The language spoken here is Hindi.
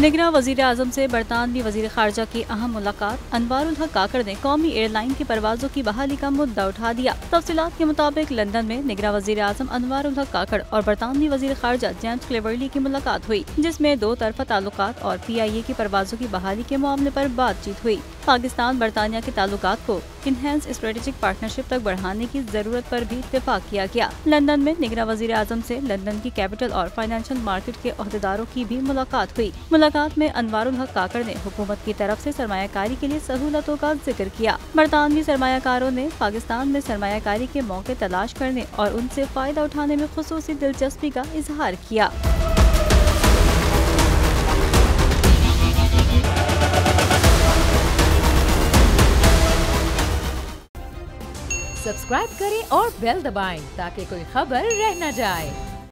निगरां वज़ीर आज़म से बरतानवी वज़ीर ख़ारजा की अहम मुलाकात। अनवारुल हक काकड़ ने कौमी एयरलाइन की परवाज़ों की बहाली का मुद्दा उठा दिया। तफसीलात के मुताबिक लंदन में निगरां वज़ीर आज़म अनवारुल हक काकड़ और बरतानवी वज़ीर ख़ारजा जेम्स क्लेवर्ली की मुलाकात हुई, जिसमें दो तरफ़ा ताल्लुकात और PIA की परवाज़ों की बहाली के मामले पर बातचीत हुई। पाकिस्तान बरतानिया के ताल्लुकात को इनहेंस स्ट्रेटेजिक पार्टनरशिप तक बढ़ाने की जरूरत पर भी इत्तेफाक किया गया। लंदन में निगरां वज़ीर आज़म से लंदन की कैपिटल और फाइनेंशियल मार्केट के ओहदेदारों की भी मुलाकात हुई। मुलाकात में अनवारुल हक काकड़ ने हुकूमत की तरफ से सरमायाकारी के लिए सहूलतों का जिक्र किया। बरतानवी सरमायाकारों ने पाकिस्तान में सरमायाकारी के मौके तलाश करने और उनसे फायदा उठाने में खुसूसी दिलचस्पी का इजहार किया। सब्सक्राइब करें और बेल दबाएं ताकि कोई खबर रह न जाए।